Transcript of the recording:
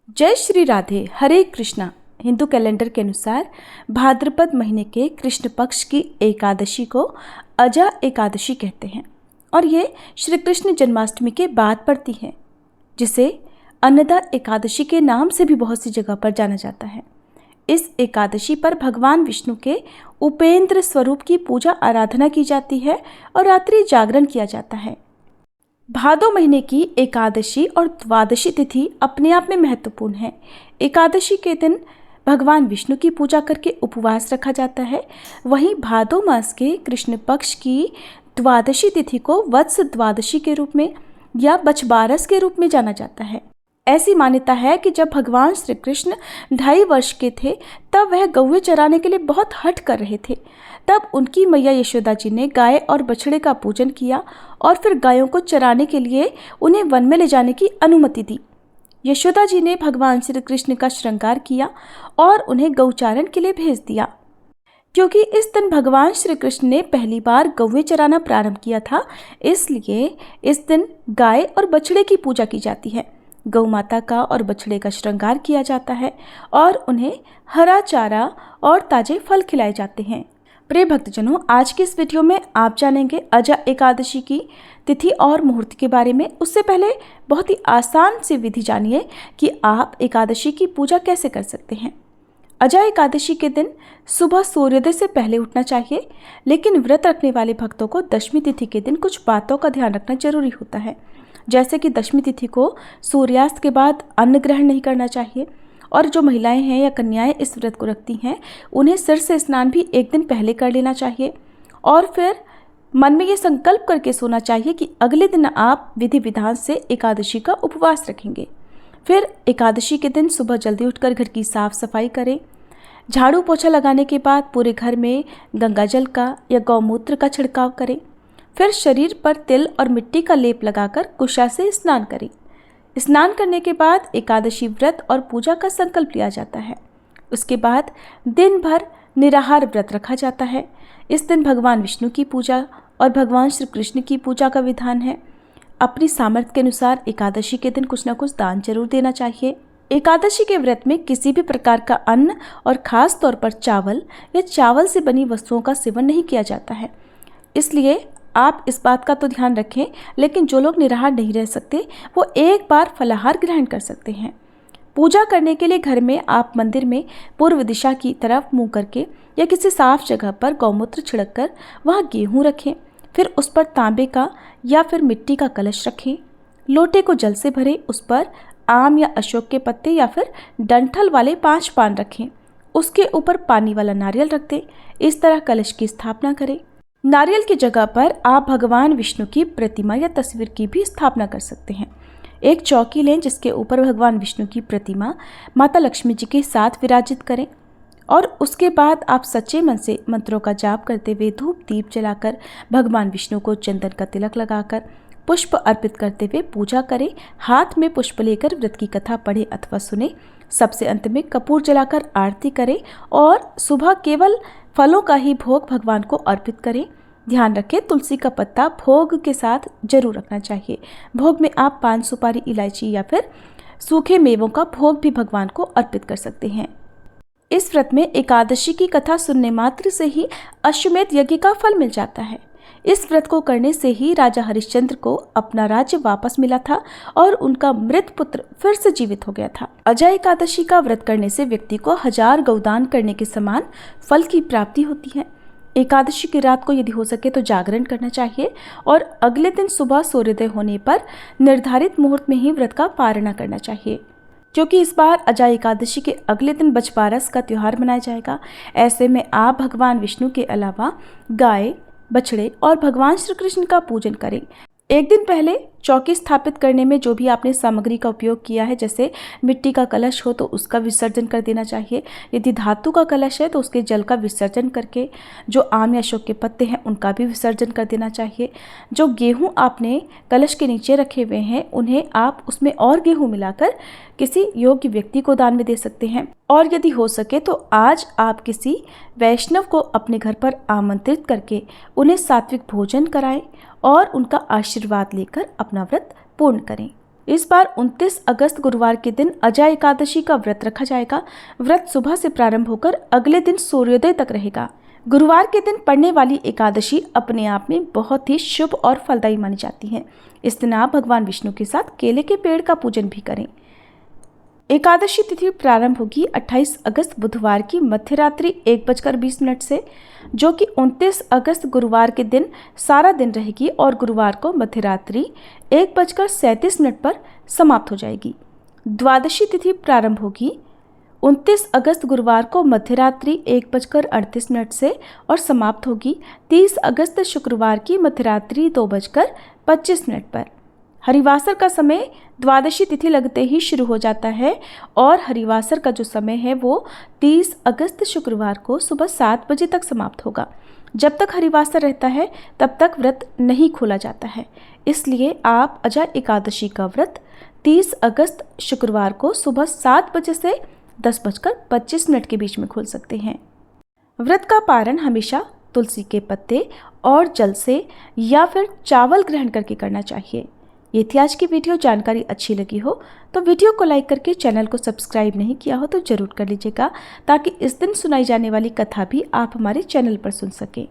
जय श्री राधे। हरे कृष्णा। हिंदू कैलेंडर के अनुसार भाद्रपद महीने के कृष्ण पक्ष की एकादशी को अजा एकादशी कहते हैं और ये श्री कृष्ण जन्माष्टमी के बाद पड़ती है, जिसे अन्नदा एकादशी के नाम से भी बहुत सी जगह पर जाना जाता है। इस एकादशी पर भगवान विष्णु के उपेंद्र स्वरूप की पूजा आराधना की जाती है और रात्रि जागरण किया जाता है। भादो महीने की एकादशी और द्वादशी तिथि अपने आप में महत्वपूर्ण है। एकादशी के दिन भगवान विष्णु की पूजा करके उपवास रखा जाता है। वहीं भादो मास के कृष्ण पक्ष की द्वादशी तिथि को वत्स द्वादशी के रूप में या बछबारस के रूप में जाना जाता है। ऐसी मान्यता है कि जब भगवान श्री कृष्ण 2.5 वर्ष के थे तब वह गौएं चराने के लिए बहुत हठ कर रहे थे। तब उनकी मैया यशोदा जी ने गाय और बछड़े का पूजन किया और फिर गायों को चराने के लिए उन्हें वन में ले जाने की अनुमति दी। यशोदा जी ने भगवान श्री कृष्ण का श्रृंगार किया और उन्हें गौचारण के लिए भेज दिया। क्योंकि इस दिन भगवान श्री कृष्ण ने पहली बार गौएं चराना प्रारंभ किया था, इसलिए इस दिन गाय और बछड़े की पूजा की जाती है। गौ माता का और बछड़े का श्रृंगार किया जाता है और उन्हें हरा चारा और ताजे फल खिलाए जाते हैं। प्रिय भक्तजनों, आज के इस वीडियो में आप जानेंगे अजा एकादशी की तिथि और मुहूर्त के बारे में। उससे पहले बहुत ही आसान सी विधि जानिए कि आप एकादशी की पूजा कैसे कर सकते हैं। अजा एकादशी के दिन सुबह सूर्योदय से पहले उठना चाहिए, लेकिन व्रत रखने वाले भक्तों को दशमी तिथि के दिन कुछ बातों का ध्यान रखना जरूरी होता है। जैसे कि दशमी तिथि को सूर्यास्त के बाद अन्न ग्रहण नहीं करना चाहिए और जो महिलाएं हैं या कन्याएं इस व्रत को रखती हैं उन्हें सिर से स्नान भी एक दिन पहले कर लेना चाहिए और फिर मन में ये संकल्प करके सोना चाहिए कि अगले दिन आप विधि विधान से एकादशी का उपवास रखेंगे। फिर एकादशी के दिन सुबह जल्दी उठकर घर की साफ सफाई करें। झाड़ू पोछा लगाने के बाद पूरे घर में गंगा जल का या गौमूत्र का छिड़काव करें। फिर शरीर पर तिल और मिट्टी का लेप लगाकर कुशा से स्नान करें। स्नान करने के बाद एकादशी व्रत और पूजा का संकल्प लिया जाता है। उसके बाद दिन भर निराहार व्रत रखा जाता है। इस दिन भगवान विष्णु की पूजा और भगवान श्री कृष्ण की पूजा का विधान है। अपनी सामर्थ्य के अनुसार एकादशी के दिन कुछ न कुछ दान जरूर देना चाहिए। एकादशी के व्रत में किसी भी प्रकार का अन्न और खास तौर पर चावल या चावल से बनी वस्तुओं का सेवन नहीं किया जाता है, इसलिए आप इस बात का तो ध्यान रखें। लेकिन जो लोग निराहार नहीं रह सकते वो एक बार फलाहार ग्रहण कर सकते हैं। पूजा करने के लिए घर में आप मंदिर में पूर्व दिशा की तरफ मुंह करके या किसी साफ जगह पर गौमूत्र छिड़क कर वहाँ गेहूँ रखें। फिर उस पर तांबे का या फिर मिट्टी का कलश रखें। लोटे को जल से भरें, उस पर आम या अशोक के पत्ते या फिर डंठल वाले 5 पान रखें। उसके ऊपर पानी वाला नारियल रख दें। इस तरह कलश की स्थापना करें। नारियल की जगह पर आप भगवान विष्णु की प्रतिमा या तस्वीर की भी स्थापना कर सकते हैं। एक चौकी लें जिसके ऊपर भगवान विष्णु की प्रतिमा माता लक्ष्मी जी के साथ विराजित करें और उसके बाद आप सच्चे मन से मंत्रों का जाप करते हुए धूप दीप जलाकर भगवान विष्णु को चंदन का तिलक लगाकर पुष्प अर्पित करते हुए पूजा करें। हाथ में पुष्प लेकर व्रत की कथा पढ़े अथवा सुने। सबसे अंत में कपूर जलाकर आरती करें और सुबह केवल फलों का ही भोग भगवान को अर्पित करें। ध्यान रखें, तुलसी का पत्ता भोग के साथ जरूर रखना चाहिए। भोग में आप पान, सुपारी, इलायची या फिर सूखे मेवों का भोग भी भगवान को अर्पित कर सकते हैं। इस व्रत में एकादशी की कथा सुनने मात्र से ही अश्वमेध यज्ञ का फल मिल जाता है। इस व्रत को करने से ही राजा हरिश्चंद्र को अपना राज्य वापस मिला था और उनका मृत पुत्र फिर से जीवित हो गया था। अजा एकादशी का व्रत करने से व्यक्ति को 1000 गौदान करने के समान फल की प्राप्ति होती है। एकादशी की रात को यदि हो सके तो जागरण करना चाहिए और अगले दिन सुबह सूर्योदय होने पर निर्धारित मुहूर्त में ही व्रत का पारणा करना चाहिए। क्योंकि इस बार अजा एकादशी के अगले दिन बछबारस का त्योहार मनाया जाएगा, ऐसे में आप भगवान विष्णु के अलावा गाय, बछड़े और भगवान श्री कृष्ण का पूजन करें। एक दिन पहले चौकी स्थापित करने में जो भी आपने सामग्री का उपयोग किया है, जैसे मिट्टी का कलश हो तो उसका विसर्जन कर देना चाहिए। यदि धातु का कलश है तो उसके जल का विसर्जन करके जो आम या अशोक के पत्ते हैं उनका भी विसर्जन कर देना चाहिए। जो गेहूं आपने कलश के नीचे रखे हुए हैं उन्हें आप उसमें और गेहूं मिलाकर किसी योग्य व्यक्ति को दान में दे सकते हैं। और यदि हो सके तो आज आप किसी वैष्णव को अपने घर पर आमंत्रित करके उन्हें सात्विक भोजन कराएं और उनका आशीर्वाद लेकर अपना व्रत पूर्ण करें। इस बार 29 अगस्त गुरुवार के दिन अजा एकादशी का व्रत रखा जाएगा। व्रत सुबह से प्रारंभ होकर अगले दिन सूर्योदय तक रहेगा। गुरुवार के दिन पड़ने वाली एकादशी अपने आप में बहुत ही शुभ और फलदायी मानी जाती है। इस दिन आप भगवान विष्णु के साथ केले के पेड़ का पूजन भी करें। एकादशी तिथि प्रारंभ होगी 28 अगस्त बुधवार की मध्यरात्रि 1:20 से, जो कि 29 अगस्त गुरुवार के दिन सारा दिन रहेगी और गुरुवार को मध्यरात्रि 1:37 पर समाप्त हो जाएगी। द्वादशी तिथि प्रारंभ होगी 29 अगस्त गुरुवार को मध्यरात्रि 1:38 से और समाप्त होगी 30 अगस्त शुक्रवार की मध्यरात्रि 2:25 पर। हरिवासर का समय द्वादशी तिथि लगते ही शुरू हो जाता है और हरिवासर का जो समय है वो 30 अगस्त शुक्रवार को सुबह 7 बजे तक समाप्त होगा। जब तक हरिवासर रहता है तब तक व्रत नहीं खोला जाता है, इसलिए आप अजा एकादशी का व्रत 30 अगस्त शुक्रवार को सुबह 7 बजे से 10:25 के बीच में खोल सकते हैं। व्रत का पारण हमेशा तुलसी के पत्ते और जल से या फिर चावल ग्रहण करके करना चाहिए। ये थी आज की वीडियो। जानकारी अच्छी लगी हो तो वीडियो को लाइक करके चैनल को सब्सक्राइब नहीं किया हो तो ज़रूर कर लीजिएगा, ताकि इस दिन सुनाई जाने वाली कथा भी आप हमारे चैनल पर सुन सकें।